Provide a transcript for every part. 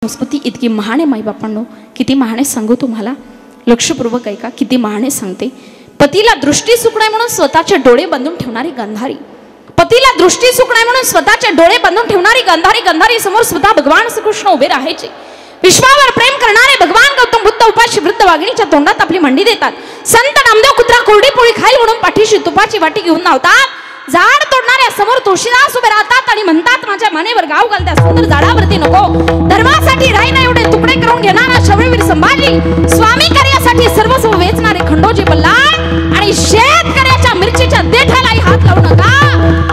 संस्कृती इतकी महान आहे माईबापांनो, किती महान आहे सांगू तुम्हाला. लक्षपूर्वक ऐका, किती महान आहे सांगते. पतीला दृष्टी सुख नाही म्हणून स्वतःचे डोळे बांधून ठेवणारी गांधारी, पतीला दृष्टी सुख नाही म्हणून स्वतःचे डोळे बांधून ठेवणारी गांधारी, गांधारी समोर स्वतः भगवान श्रीकृष्ण उभे राहायचे. विश्वावर प्रेम करणारे भगवान गौतम बुद्ध उपाशी वृद्ध वाघिणीच्या तोंडात आपली मंडी देतात. संत नामदेव कुत्रा कोरडी पोळी खाईल म्हणून पाठीशी तुपाची वाटी घेऊन धावतात. झाड तोडणाऱ्या समोर तुळशीदास उभे राहतात आणि म्हणतात, माझ्या मानेवर गाव घाल, त्या सुंदर झाडावरती नको. धर्मासाठी राही ना एवढे तुकडे करून घेणारा शौर्यवीर संभाजी, स्वामी कार्यासाठी सर्वस्व वेचणारे खंडोजी बल्लाळ, आणि शेतकऱ्याच्या मिरचीच्या देठालाही हात लावू नका,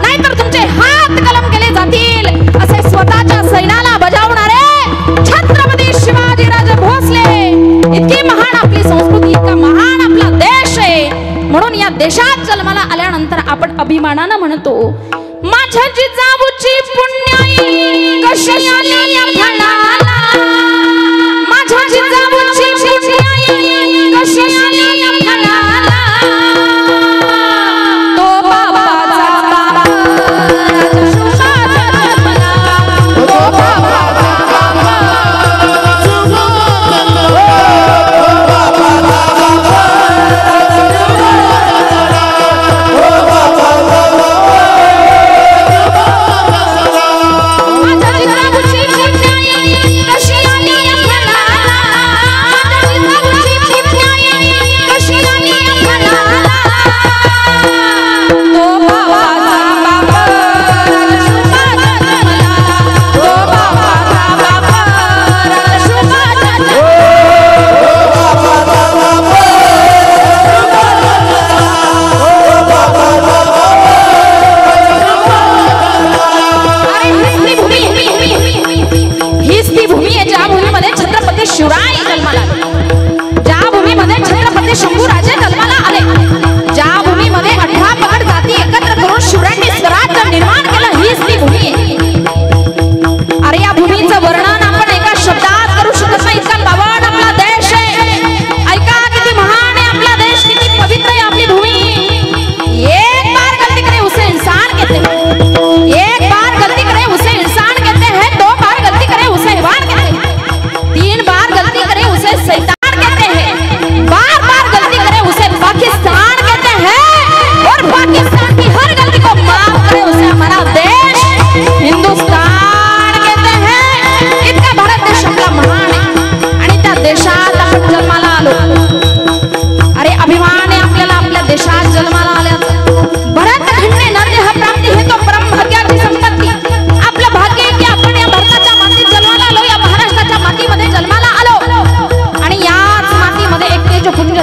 नाहीतर तुमचे हात कलम केले जातील, असे स्वतःच्या सैन्याला बजावणारे छत्रपती शिवाजीराजे भोसले. इतकी महान आपली संस्कृती, इतका महान आपला देश आहे. म्हणून या देशात जन्माला आल्यानंतर आपण अभिमानानं म्हणतो, माझ्या जिजाऊची पुण्याई कशी आली या फळाला, माझ्या जिजाऊची पुण्याई कशी आली या फळाला, तो बाबाचा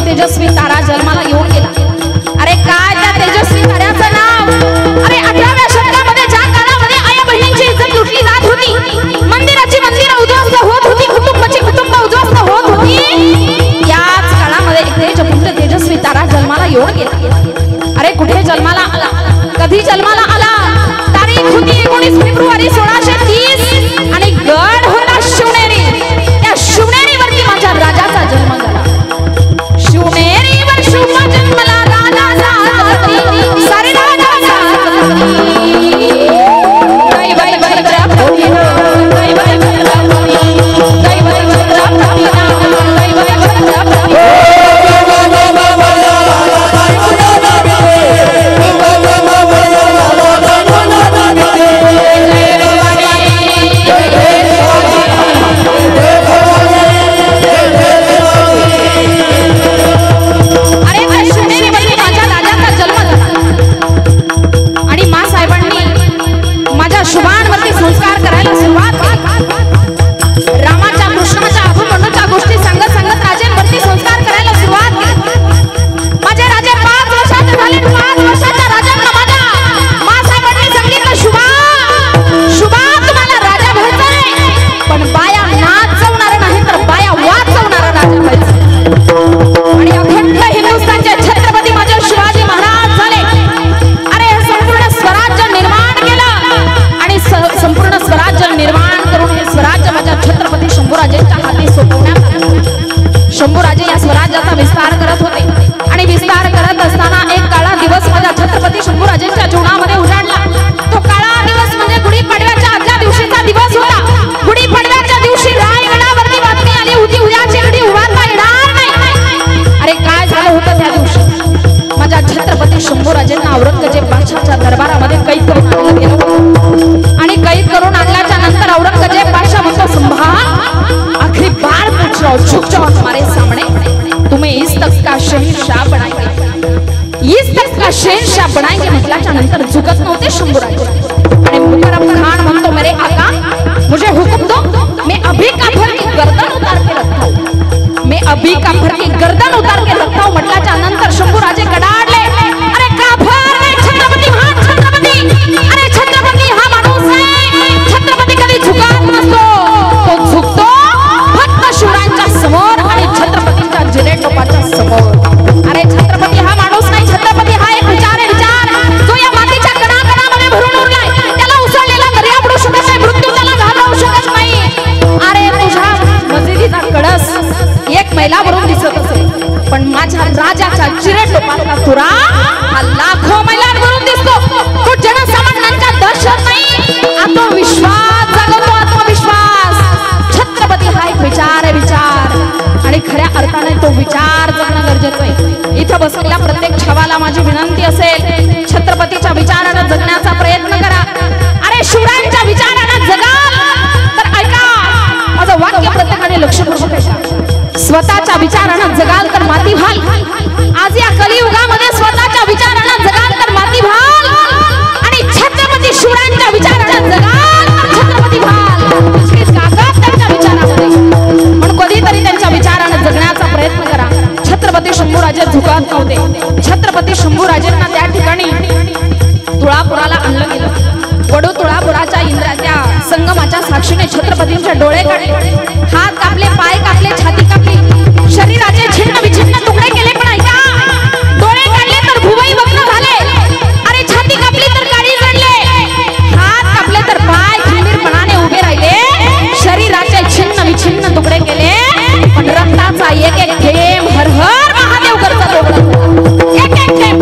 तेजस्वी तारा जन्माला येऊन गेला. अरे काय त्या तेजस्वी ताऱ्याचं नाव. अरे 18व्या शतकामध्ये ज्या काळामध्ये आई बहिणींची इज्जत लुटली जात होती, मंदिराची मंदिरं उद्ध्वस्त होत होती, कुटुंबाची कुटुंब उद्ध्वस्त होत होती, याच काळामध्ये एक तेजपुंज तेजस्वी तारा जन्माला येऊन गेला. अरे कुठे जन्माला आला, कधी जन्माला आला. तारीख होती 19 फेब्रुवारी 1630 आणि गड होता शिवनेरी. त्या शिवनेरीवरती माझ्या राजाचा जन्म झाला. शिवनेरीवर शुभ जन्मला राजा सारथी, सारे राजा सारथी. दै वै भद्रा प्रतिना, दै वै भद्रा प्रतिना, दै वै भद्रा प्रतिना, दै वै भद्रा प्रतिना. Bye. बनाएंगे म्हटल्याच्या नंतर झुकत नव्हते शंभूराजे। आणि मुकरम खान म्हणतो मेरे आका मुझे हुक्म दो, मैं अभी काफर की गर्दन उतार के रखता हूं, मैं अभी काफर की गर्दन उतार के रखता हूं म्हटल्याच्या नंतर शंभूराजे कडाडले, अरे काफर नाही छत्रपती, हा छत्रपती, अरे छत्रपती हा माणूस आहे, छत्रपती कधी झुकत नसतो, तो झुकतो फक्त शिवरायांच्या समोर आणि छत्रपतींच्या जिरेटोपाच्या समोर। अरे छत्रपती हा माणूस नाही, छत्रपती हा एक विचार आहे, विचार जो या मातीच्या कणाकणामध्ये भरून उरलाय, त्याला उसळलेला दर्या पडू शकत नाही, मृत्यू त्याला घालवू शकत नाही। अरे तुझ्या मस्जिदीचा कळस एक मैलावरून दिसत असेल, पण माझ्या राजाच्या जिरेटोपाचा तुरा हा लाखो मैलांवरून दिसतो। तो जनसामान्यांच्या दहशत नाही, आत्मविश्वास जागवतो, आत्मविश्वास। छत्रपती हा एक विचार आहे, विचार, आणि खऱ्या अर्थाने तो विचार जगणं गरजेचं आहे। इथं बसलेल्या प्रत्येक छवाला माझी विनंती असेल, छत्रपतीच्या विचारानं जगण्याचा प्रयत्न करा। अरे शिवरायांच्या विचारानं जगाल तर ऐका, माझं वाक्य प्रत्येकाने लक्षपूर्वक ऐका। स्वतःच्या विचारानं जगाल तर माती व्हाल। आज या कलियुगामध्ये स्वतःच्या विचारानं जगाल तर माती व्हाल, आणि छत्रपती शिवरायांच्या विचारानं जगाल तर छत्रपती व्हाल। इतकीच ताकद त्यांच्या विचारामध्ये, म्हणून कधीतरी त्यांच्या विचारानं जगण्याचा प्रयत्न करा। छत्रपती शंभूराजे झुकत नव्हते। छत्रपती शंभूराजेंना त्या ठिकाणी तुळापुराला आणलं गेलं। वडू तुळापुराच्या इंद्राच्या संगमाच्या साक्षीने छत्रपतींचे डोळे काढले, हात कापले, पाय कापले, छाती कापली, शरीराचे छिन्न विछिन्न तुकडे केले, पण ऐका, डोळे काढले तर भुवई भग्न झाले, अरे छाती कापली तर काळी जळले, हात कापले तर पाय खंबीरपणाने उभे राहिले, शरीराचे छिन्न विछिन्न तुकडे केले, पण रक्ताचा एक एक थेंब हर हर महादेव करता तो एक एक थेंब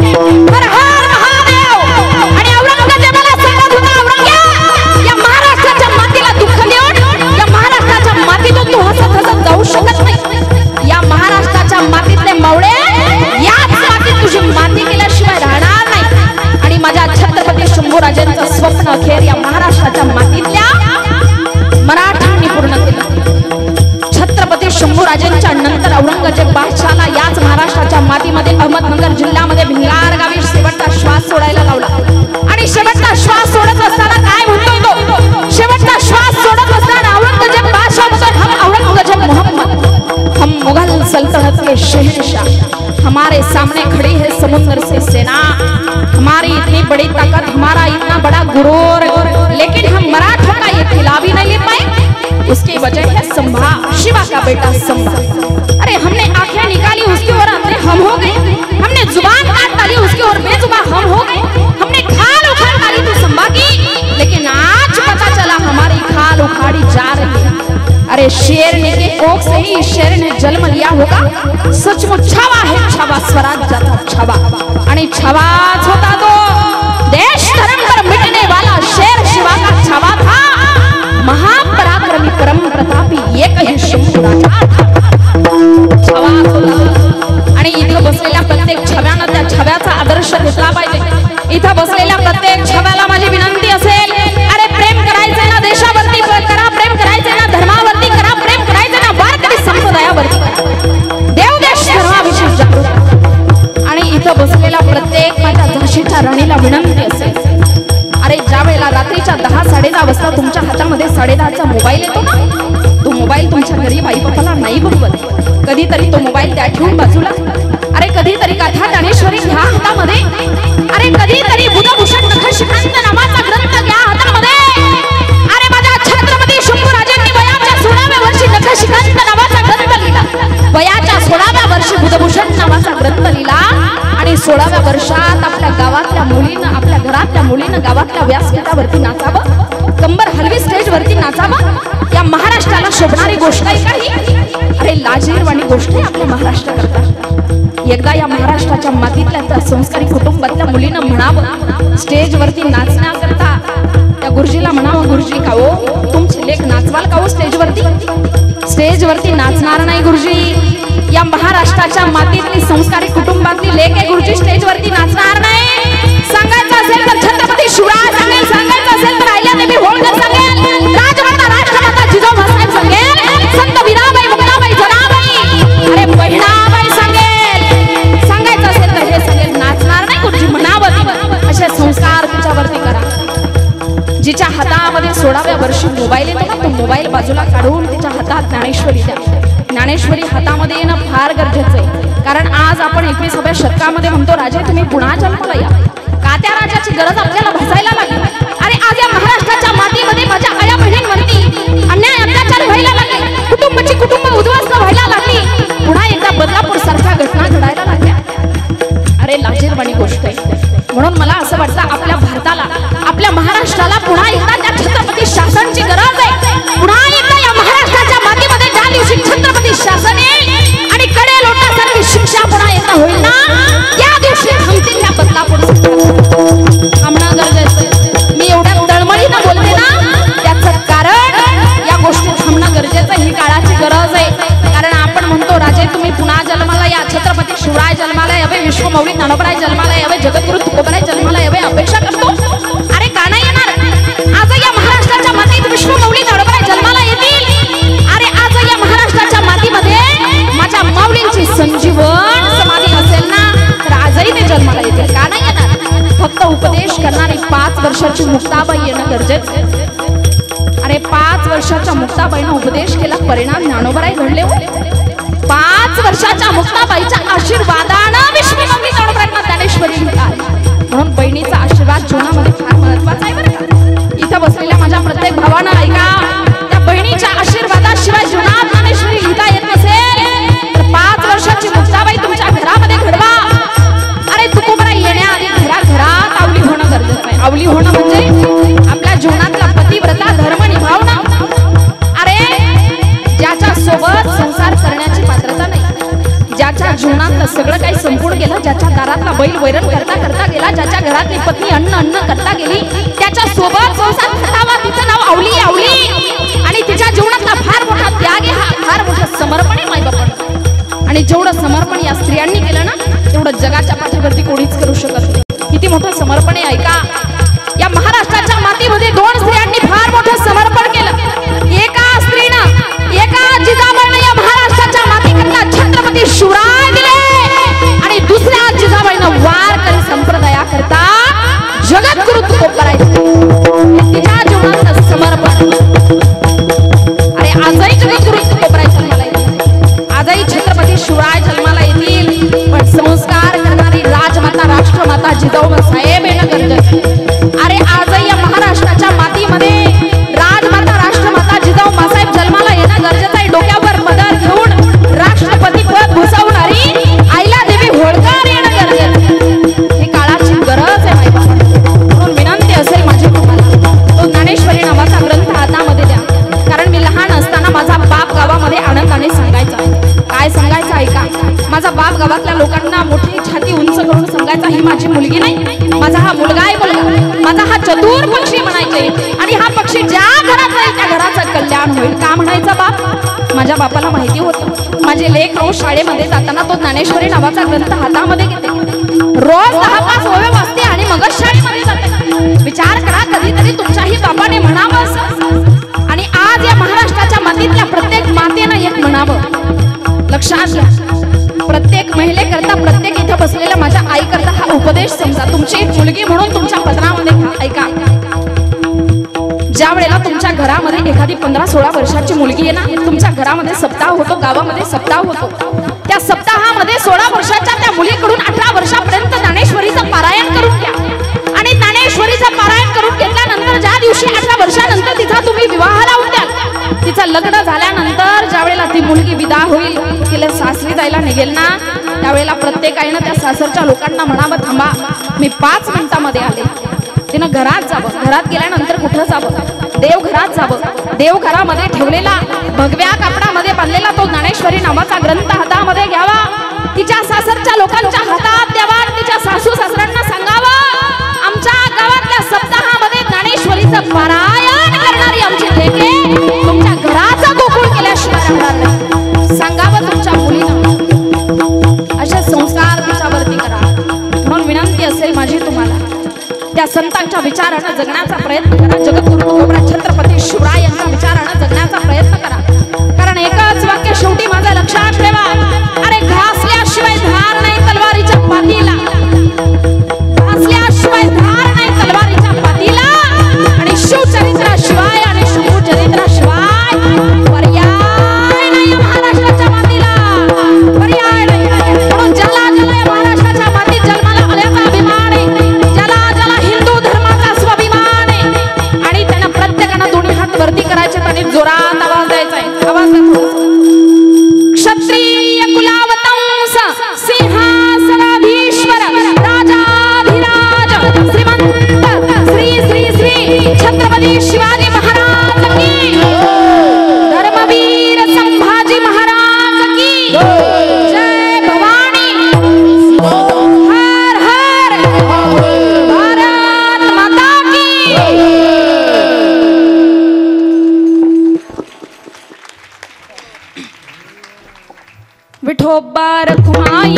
हर हर महादेव। आणि औरंगजेबाला सांगत होता, औरंग्या या महाराष्ट्राच्या मातीला दुःख देऊन या महाराष्ट्राच्या मातीतून तू हसत हसत जाऊ शकत नाही। या महाराष्ट्राच्या मातीतले मावळे याच मातीत तुझी माती केल्याशिवाय राहणार नाही। आणि माझ्या छत्रपती शंभूराजेंचं स्वप्न अखेर या महाराष्ट्राच्या मातीतल्या मराठ्यांनी पूर्ण केलं। छत्रपती शंभूराजेंच्या नंतर औरंगजेब बादशाहला याच महाराष्ट्राच्या मातीमध्ये अहमदनगर जिल्ह्यामध्ये भिंगार गावी शेवटचा श्वास सोडायला लावला। आणि शेवटचा श्वास सोडत असताना काय म्हणतोय तो, शेवटचा श्वास सोडत असताना औरंगजेब बादशाह म्हणतोय, हम औरंगजेब मोहम्मद, हम मुगल सल्तनत के शहंशाह, हमारे सामने खड़ी है समुद्र से सेना, हमारी इतनी बड़ी ताकत, हमारा इतना बड़ा गुरूर, लेकिन हम मराठों का ये किला भी नहीं ले पाए। उसकी वजह है संभा, शिवा का बेटा संभा। अरे हमने आंखें निकाली उसकी ओर अंधे हम हो गए, हमने जुबान काट डाली उसकी ओर बेजुबान हम हो गए, हमने खाल उखाड़ डाली तो संभा की, लेकिन आज पता चला हमारी खाल उखाड़ी जा रही है। अरे शेरनी के कोख से ही शेर ने जन्म लिया होगा, सचमुच छावा है छावा, स्वराज्याचा छावा, आणि छावाच होता तो देश धर्म पर मिटने वाला शेर शिवा का छावा था, महापराक्रमी परम प्रतापी एक ही शंभूराजा छावाच होता। आणि इथं बसलेल्या प्रत्येक छव्यानं त्या छव्याचा आदर्श घेतला पाहिजे। इथं बसलेल्या प्रत्येक छव्याला माझी विनंती असेल, अरे प्रेम करायचंय ना देशावरती करा, प्रेम करायचंय ना धर्मावरती करा, प्रेम करायचंय ना वारकरी संप्रदायावरती करा, देव देश धर्माविषयी जागृत। आणि इथं बसलेल्या प्रत्येक माझ्या झाशीच्या राणीला विनंती असेल, अरे ज्या वेळेला रात्रीच्या 10-10:30 वाजता तुमच्या हातामध्ये 10:30चा मोबाईल येतो ना, तो मोबाईल तुमच्या गरीब आई बापाला नाही बघवत, कधीतरी तो मोबाईल त्या ठेवून बाजूला, अरे कधीतरी गाथा ज्ञानेश्वरी घ्या हातामध्ये, अरे कधीतरी बुधभूषण नखशिखांत नावाचा ग्रंथ घ्या हातामध्ये। अरे माझ्या छत्रपती शंभूराजेंनी वयाच्या 16व्या वर्षी नखशिखांत नावाचा ग्रंथ लिहिला, वयाच्या 16व्या वर्षी बुधभूषण नावाचा ग्रंथ लिहिला, आणि 16व्या वर्षात आपल्या गावातल्या मुलीनं, आपल्या घरातल्या मुलीनं गावातल्या व्यासपीठावरती नाचावं, कंबर हलवी स्टेजवरती नाचावं, या महाराष्ट्राला शोभणारी गोष्ट आहे काही? अरे लाजीरवाणी गोष्ट आहे आपल्या महाराष्ट्राकरता। एकदा या महाराष्ट्राच्या मातीतल्या त्या संस्कारी कुटुंबातल्या मुलीनं म्हणावं स्टेजवरती नाचण्याकरता, त्या गुरुजीला म्हणावं, गुरुजी का हो तुमचे लेख नाचवाल का हो स्टेजवरती? स्टेजवरती नाचणार नाही गुरुजी, या महाराष्ट्राच्या मातीतली संस्कारी कुटुंबातली लेख आहे गुरुजी, स्टेजवरती नाचणार नाही। सांगायचं असेल तर छत्रपती शिवराय सांगेल, सांगायचं असेल तर अहिल्यादेवी होळकर सांगेल, राजमाता राष्ट्रमाता जिजाऊ साहेब सांगेल, संत वीराबाई मुक्ताबाई जनाबाई, अरे बहिणाबाई सांगेल, सांगायचं असेल तर हे सांगेल, नाचणार नाही गुरुजी म्हणावं। हातात ज्ञानेश्वरी द्या. ज्ञानेश्वरी हातामध्ये येणं फार गरजेचं आहे. कारण आज आपण 21व्या शतकामध्ये म्हणतो राजे तुम्ही पुन्हा जन्माला या. का त्या राजाची गरज आपल्याला भासायला लागली. अरे आज या महाराष्ट्राच्या मातीमध्ये माझ्या आया बहिणींवरती अन्याय अत्याचार व्हायला लागले. कुटुंबाची कुटुंब उद्ध्वस्त व्हायला लागली. पुन्हा एकदा बदलापूर सारख्या घटना घडायला लागल्या. अरे लाजीरवाणी गोष्ट आहे. म्हणून मला असं वाटतं आपल्या भारताला आपल्या महाराष्ट्राला पुन्हा एकदा त्या छत्रपती शासनाची गरज आहे. पुन्हा एकदा या महाराष्ट्राच्या मातीमध्ये ज्या दिवशी छत्रपती शासन येईल आणि कडे लोटासारखी शिक्षा पुन्हा एकदा होईल ना त्या दिवशी थांबतील ह्या बदलापूर थांबणं गरजेचं. मी एवढ्या तळमळीनं बोलते ना त्याचं कारण या गोष्टी थांबणं गरजेचं. ही काळाची गरज आहे. कारण आपण म्हणतो राजे तुम्ही पुन्हा जन्माला या. छत्रपती शिवराय जन्माला यावे. विश्वमौली ज्ञानोबराय जन्माला यावे. जगद्गुरु तुकोबराय जन्माला यावे. अपेक्षा करतो. अरे का नाही येणार. आज या महाराष्ट्राच्या मातीत विश्वमौली ज्ञानोबराय जन्माला येतील. अरे आज या महाराष्ट्राच्या मातीमध्ये माझ्या माऊलींची संजीवन समाधी असेल ना तर आजही ते जन्माला येतील. का नाही येणार. फक्त उपदेश करणारी 5 वर्षाची मुक्ताबाई येणं गरजेचं. अरे 5 वर्षाच्या मुक्ताबाईनं उपदेश केला. परिणाम ज्ञानोबराय घडले. 5 वर्षाच्या मुक्ताबाईच्या आशीर्वादानं विश्वमौली ज्ञानोबरायांना ज्ञानेश्वरी मिळाली. म्हणून बहिणीचा आशीर्वाद जीवनामध्ये फार महत्वाचा आहे बरं का. इथं बसलेल्या माझ्या प्रत्येक भावानं ऐका. त्या बहिणीच्या आशीर्वादाशिवाय जीवनात ज्ञानेश्वरी लिहिता येत नसेल तर 5 वर्षाची मुक्ताबाई तुमच्या घरामध्ये घडवा. अरे तुकोबराय येण्याआधी घराघरात आवली होणं गरजेचं आहे. आवली होणं म्हणजे आपल्या जीवनातला पतिव्रता धर्म निभावणं. अरे ज्याच्या सोबत संसार करण्याची पात्रता नाही. ज्याच्या जीवनातलं सगळं काही संपूर्ण गेलं. ज्याच्या दारातला बैल वैरण करता करता गेला. ज्याच्या घरातली पत्नी अन्न अन्न करता गेली. त्याच्या सोबत संसार करावा. तिचं नाव आवली. आवली आणि तिच्या जीवनातला फार मोठा त्याग आहे. हा फार मोठा समर्पण आहे मायबापांना. आणि जेवढं समर्पण या स्त्रियांनी केलं ना तेवढं जगाच्या पाठीवरती कोणीच करू शकत नाही. किती मोठं समर्पण आहे ऐका. या महाराष्ट्राच्या मातीमध्ये 2 स्त्रियांनी फार मोठं समर्पण केलं. एका स्त्रीनं एका जिजाबाईनं या महाराष्ट्राच्या मातीकरता छत्रपती शिवराय दिले आणि दुसऱ्या जिजाबाईनं वारकरी संप्रदायाकरता जगद्गुरु तुकोबराय तिच्या जीवनातलं समर्पण. अरे आजही जगद्गुरु तुकोबराय जन्माला येतील. आजही छत्रपती शिवराय जन्माला येतील. पण संस्कार करणारी राजमाता राष्ट्रमाता जिजाऊ साहेब येणं गरजेचं. अरे आजही या महाराष्ट्राच्या मातीमध्ये राजमाता राष्ट्रमाता जिजाऊ मासाहेब जन्माला येणं गरजेचं आहे. डोक्यावर पदर घेऊन राष्ट्रपती पद भुसवणारी आईला देवी होळकर येणं गरजेचं. ही काळाची गरज आहे म्हणून विनंती असेल माझी तुम्हाला तो ज्ञानेश्वरी नावाचा ग्रंथ हातामध्ये द्या. कारण मी लहान असताना माझा बाप गावामध्ये आनंदाने सांगायचा. काय सांगायचं ऐका. माझा बाप गावातल्या लोकांना मोठी छाती उंच करून सांगायचा ही माझी मुलगी नाही. माझा हा मुलगा आहे. मुलगा माझा हा चतुर पक्षी म्हणायचे. आणि हा पक्षी ज्या घरात जाईल त्या घराचं कल्याण होईल. का म्हणायचा बाप. माझ्या बापाला माहिती होतं माझे लेक रोज शाळेमध्ये जाताना तो ज्ञानेश्वरी नावाचा ग्रंथ हातामध्ये घेते. रोज 10-5 ओव्या वाचते आणि मग शाळेमध्ये जाते. विचार करा कधीतरी तुमच्याही बापाने म्हणावं. आणि आज या महाराष्ट्राच्या मातीतल्या प्रत्येक मातेनं एक म्हणावं. लक्षात घ्या. प्रत्येक महिलेकरता प्रत्येक इथं बसलेल्या माझ्या आई करता हा उपदेश समजा. तुमची मुलगी म्हणून तुमच्या पत्रामध्ये ऐका. ज्या वेळेला तुमच्या घरामध्ये एखादी 15-16 वर्षाची मुलगी आहे ना तुमच्या घरामध्ये सप्ताह होतो. गावामध्ये सप्ताह होतो. त्या सप्ताहामध्ये 16 वर्षाच्या त्या मुलीकडून 18 वर्षापर्यंत ज्ञानेश्वरीचं पारायण करून घ्या. आणि ज्ञानेश्वरीचं पारायण करून घेतल्यानंतर ज्या दिवशी 18 वर्षानंतर तिचा तुम्ही विवाह लावून द्या. तिचं लग्न झाल्यानंतर ज्या वेळेला ती मुलगी विदा होईल तिला सासरी जायला निघेल ना त्यावेळेला प्रत्येक आईनं त्या सासरच्या लोकांना म्हणावं थांबा मी 5 मिनिटांमध्ये आले. तिनं घरात जावं. घरात गेल्यानंतर कुठं जावं. देवघरात जावं. देवघरामध्ये ठेवलेला भगव्या कापडामध्ये बांधलेला तो ज्ञानेश्वरी नावाचा ग्रंथ हातामध्ये घ्यावा. तिच्या सासरच्या लोकांच्या हातात द्यावा. तिच्या सासू सासऱ्यांना सांगावं आमच्या गावातल्या सप्ताहामध्ये ज्ञानेश्वरीचं पारायण करणारी आमची लेके तुमच्या घराचा गोकुळ केल्याशिवाय राहणार नाही. सांगावं तुमच्या मुलीनं. असे संस्कार तिच्यावरती करा. म्हणून विनंती असेल माझी तुम्हाला त्या संतांच्या विचारानं जगण्याचा प्रयत्न करा. जगद्गुरु तुकोबराय छत्रपती शिवराय यांच्या विचारानं जगण्याचा प्रयत्न करा. कारण एकच वाक्य शेवटी माझं लक्षात ठेवा. अरे घासल्याशिवाय धार नाही तलवारीच्या पाठीला. घासल्याशिवाय धार नाही तलवारीच्या पाठीला. आणि शिवचरित्राशिवाय आणि शिवचरित्राशिवाय पर्याय विठोबा रखुमाई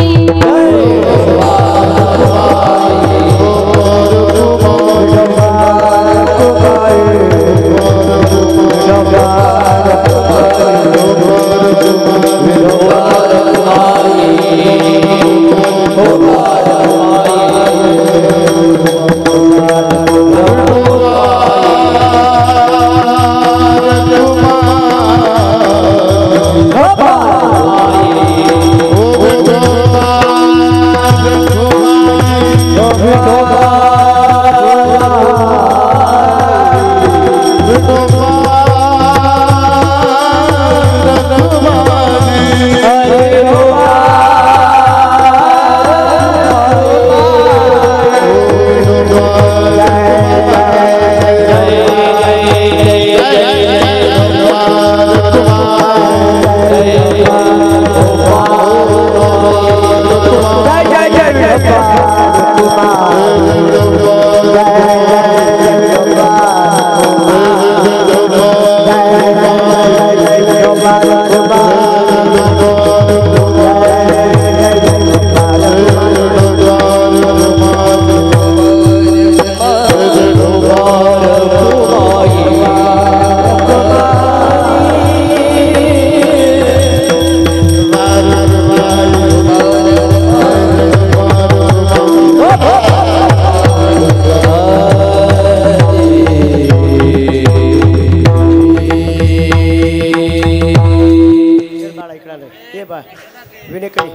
विनेकरी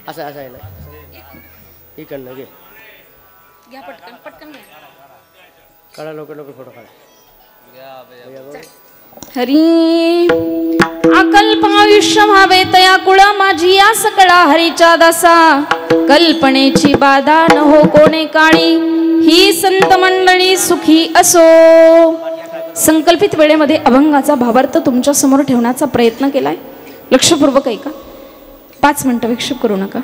असं असं आहे ना इकडनं घे घ्या पटकन पटकन घ्या काढा लवकर लवकर फोटो काढा हरी अकल्पायुष्य भावे तया कुळ माझी या सकळा हरीच्या दासा कल्पनेची बाधा न हो कोणे काळी ही संत मंडळी सुखी असो. संकल्पित वेळेमध्ये अभंगाचा भावार्थ तुमच्या समोर ठेवण्याचा प्रयत्न केलाय. लक्षपूर्वक ऐका. 5 मिनिटं विक्षेप करू नका.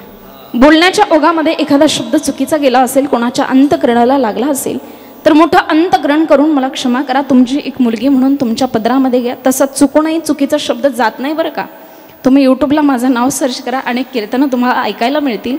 बोलण्याच्या ओघामध्ये एखादा शब्द चुकीचा गेला असेल, कोणाच्या अंतकरणाला लागला असेल तर मोठं अंतकरण करून मला क्षमा करा. तुमची एक मुलगी म्हणून तुमच्या पदरामध्ये घ्या. तसा चुकूनही चुकीचा शब्द जात नाही बरं का. तुम्ही यूट्यूबला माझं नाव सर्च करा, अनेक कीर्तनं तुम्हाला ऐकायला मिळतील.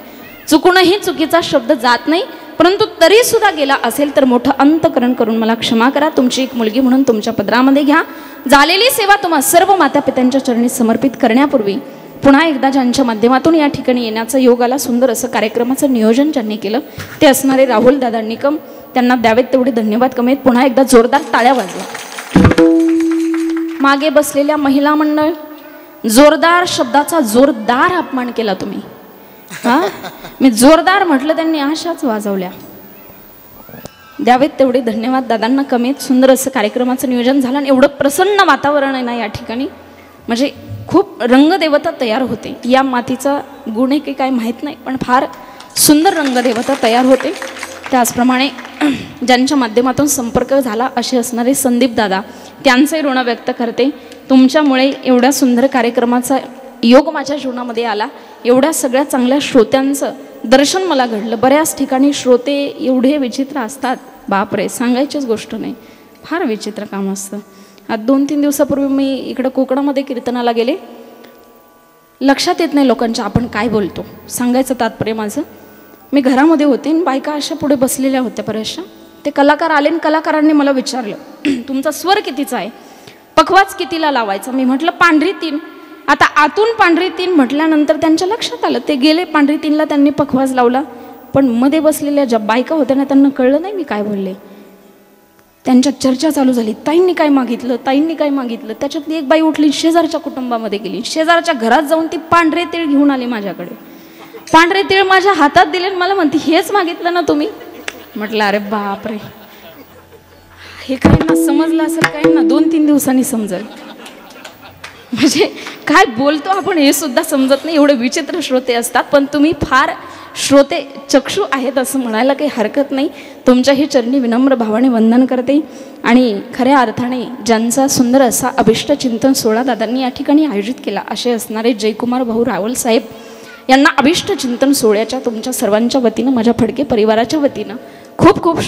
चुकूनही चुकीचा शब्द जात नाही, परंतु तरी सुद्धा गेला असेल तर मोठं अंतकरण करून मला क्षमा करा. तुमची एक मुलगी म्हणून तुमच्या पदरामध्ये घ्या. झालेली सेवा तुम्हा सर्व माता पित्यांच्या चरणी समर्पित करण्यापूर्वी पुन्हा एकदा ज्यांच्या माध्यमातून या ठिकाणी येण्याचा योग आला, सुंदर असं कार्यक्रमाचं नियोजन ज्यांनी केलं ते असणारे राहुल दादा निकम, त्यांना द्यावेत तेवढे धन्यवाद कमी आहेत. पुन्हा एकदा जोरदार टाळ्या वाजवा. मागे बसलेल्या महिला मंडळ, जोरदार शब्दाचा जोरदार अपमान केला तुम्ही. हा, मी जोरदार म्हटलं त्यांनी आशाच वाजवल्या. द्यावेत तेवढे धन्यवाद दादांना कमी आहेत. सुंदर असं कार्यक्रमाचं नियोजन झालं आणि एवढं प्रसन्न वातावरण आहे ना या ठिकाणी, म्हणजे खूप रंगदेवता तयार होते. या मातीचा गुण आहे की काय माहीत नाही, पण फार सुंदर रंगदेवता तयार होते. त्याचप्रमाणे ज्यांच्या माध्यमातून संपर्क झाला असे असणारे संदीप दादा, त्यांचे ऋण व्यक्त करते. तुमच्यामुळे एवढ्या सुंदर कार्यक्रमाचा योग माझ्या जीवनामध्ये आला. एवढ्या सगळ्या चांगल्या श्रोत्यांचं दर्शन मला घडलं. बऱ्याच ठिकाणी श्रोते एवढे विचित्र असतात, बापरे, सांगायचीच गोष्ट नाही. फार विचित्र काम असतं. आज 2-3 दिवसापूर्वी मी इकडं कोकणामध्ये कीर्तनाला गेले. लक्षात येत नाही लोकांच्या आपण काय बोलतो. सांगायचं तात्पर्य माझं, मी घरामध्ये होते आणि बायका अशा पुढे बसलेल्या होत्या बऱ्याचशा. ते कलाकार आले आणि कलाकारांनी मला विचारलं तुमचा स्वर कितीचा आहे, पखवाज कितीला लावायचा. मी म्हटलं पांढरी 3. आता आतून पांढरी 3 म्हटल्यानंतर त्यांच्या लक्षात आलं. ते गेले पांढरी 3ला, त्यांनी पखवाज लावला. पण मध्ये बसलेल्या ज्या बायका होत्या ना त्यांना कळलं नाही मी काय बोलले. त्यांच्यात चर्चा चालू झाली. ताईंनी काय मागितलं, ताईंनी काय मागितलं. त्याच्यातली एक बाई उठली, शेजारच्या कुटुंबामध्ये गेली, शेजारच्या घरात जाऊन ती पांढरे तीळ घेऊन आली माझ्याकडे. पांढरे तीळ माझ्या हातात दिले आणि मला म्हणते हेच मागितलं ना तुम्ही. म्हटलं अरे बापरे, हे काहींना समजलं असेल, काहींना 2-3 दिवसांनी समजेल. म्हणजे काय बोलतो आपण हे सुद्धा समजत नाही, एवढे विचित्र श्रोते असतात. पण तुम्ही फार श्रोते चक्षु आहेत असं म्हणायला काही हरकत नाही. तुमच्याही चरणी विनम्र भावाने वंदन करते. आणि खऱ्या अर्थाने ज्यांचा सुंदर असा अभिष्ट चिंतन सोहळा दादांनी या ठिकाणी आयोजित केला असे असणारे जयकुमार भाऊ रावल साहेब यांना अभिष्ट चिंतन सोहळ्याच्या तुमच्या सर्वांच्या वतीनं, माझ्या फडके परिवाराच्या वतीनं खूप खूप